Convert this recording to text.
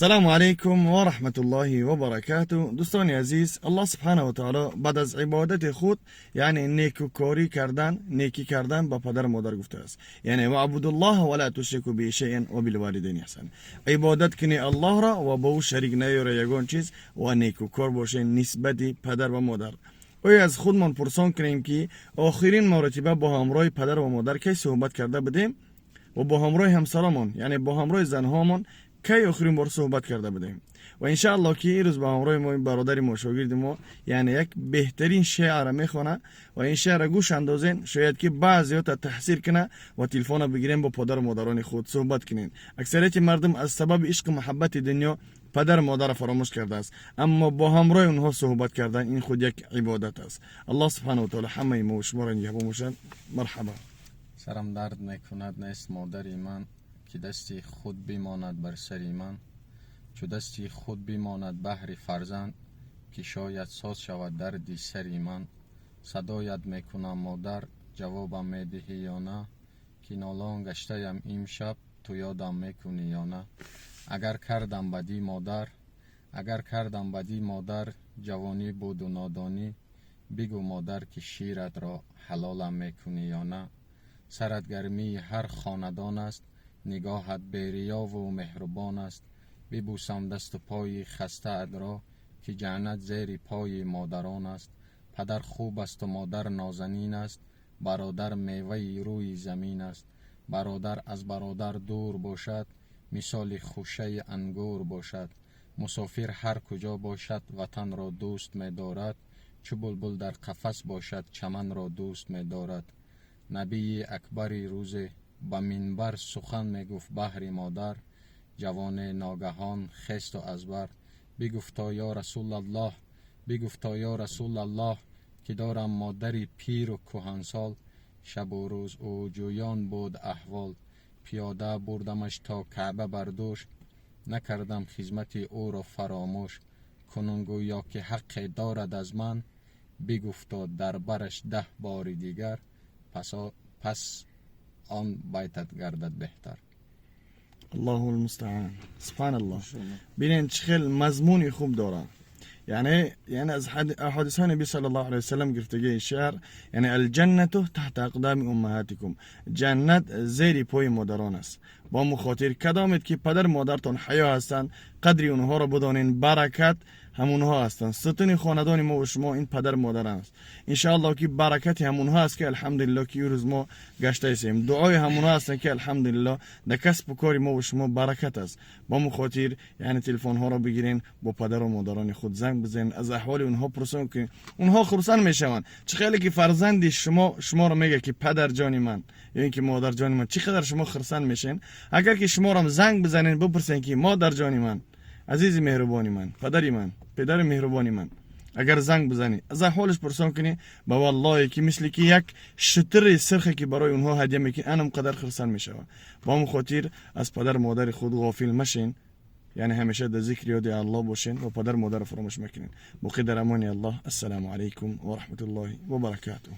السلام علیکم و رحمت الله و برکاته. دوستان عزیز، الله سبحانه و تعالی بعد از عبادت خود یعنی نیکوکاری کردن، نیکی کردن با پدر و مادر گفته است. یعنی وعبد الله ولا تشرکوا به شیء و بالوالدین احسانا. عبادت کنی الله را و با او شریک نیاره یگان چیز و نیکوکار باشه نسبت پدر و مادر. آیا از خودمان پرسان کنیم که آخرین مرتبه با همراه پدر و مادر کی صحبت کرده بودیم و با همراه همسرمان یعنی با همراه زنهامان کی آخرین بار صحبت کرده بودیم؟ و ان شاء الله که روز با همراه ما برادر ما شاگرد ما یعنی یک بهترین شعر میخونه و این شعر گوش اندازین، شاید که بعضی‌ها تا تحصیل کنه و تلفن بگیرین با پدر و مادران خود صحبت کنین. اکثریت مردم از سبب عشق و محبت دنیا پدر و مادر فراموش کرده است، اما با همراه اونها صحبت کردن این خود یک عبادت است. الله سبحانه و تعالی همه ما و شما را نگهبان باشد. مرحبا. سرم درد میکند نیست مادری من، که دستی خود بماند بر سری من. چو دستی خود بماند بهر فرزند، که شاید ساز شود دردی سری من. صدایت میکنم مادر، جوابم میدهی یا نه؟ که نالان گشته‌ام امشب، تو یادم میکنی یا نه؟ اگر کردم بدی مادر، اگر کردم بدی مادر، جوانی بود و نادانی. بگو مادر که شیرت را حلالم میکنی یا نه؟ سرت گرمی هر خاندان است، نگاهت بیریا و مهربان است. ببوسم دست و پای خسته ات را، که جنت زیر پای مادران است. پدر خوب است و مادر نازنین است، برادر میوه روی زمین است. برادر از برادر دور باشد، مثال خوشه انگور باشد. مسافر هر کجا باشد، وطن را دوست می دارد. چو بلبل در قفس باشد، چمن را دوست می دارد. نبی اکبری روزه با منبر سخن می گفت بهر مادر. جوان ناگهان خست و از بر، بگفتا یا رسول الله، بگفتا یا رسول الله، که دارم مادری پیر و کهنسال. شب و روز او جویان بود احوال، پیاده بردمش تا کعبه بردوش. نکردم خدمت او را فراموش، کنون گویا که حق دارد از من. بگفتا در برش 10 بار دیگر، پس آن بیتت گردد بهتر. الله المستعان. سبحان الله. ببینید چه خیلی مضمونی خوب داره. یعنی از احادیث نبی صلی الله علیه و سلم گرفتگی این شعر، یعنی الجنة تحت اقدام امهاتکم، جنت زیر پای مادران است. با مخاطر کدامت که پدر مادرتان حیا هستند، قدری اونها را بدانین، برکت همونها هستند. ستون خاندان ما و شما این پدر مادر است. ان شاء الله که برکت همونها است که الحمدلله که روز ما گشته ایم. دعای همونها است که الحمدلله در کسب و کار ما و شما برکت است. با مخاطر یعنی تلفن ها را بگیرین، با پدر و مادران خود زنگ بزنین، از احوال اونها پرسان کنین. اونها خرسند میشوند. چه خیلی که فرزند شما را میگه که پدر جان من یا اینکه مادر جان من، چقدر شما خرسند میشین. اگر که شما را زنگ بزنین بپرسین که مادر جان من، عزیز مهربانی من، پدری من، پدر مهربانی من، اگر زنگ بزنی از احوالش پرسان کنی، با والله که مثل که یک شتر سرخی که برای اونها هدیه میکنی، انم قدر خرسند میشوه. با مخاطر از پدر مادر خود غافل مشین، یعنی همیشه در ذکر یاد الله باشین و پدر مادر فراموش مکنین. بقی در امان الله. السلام علیکم و رحمت الله و برکاته.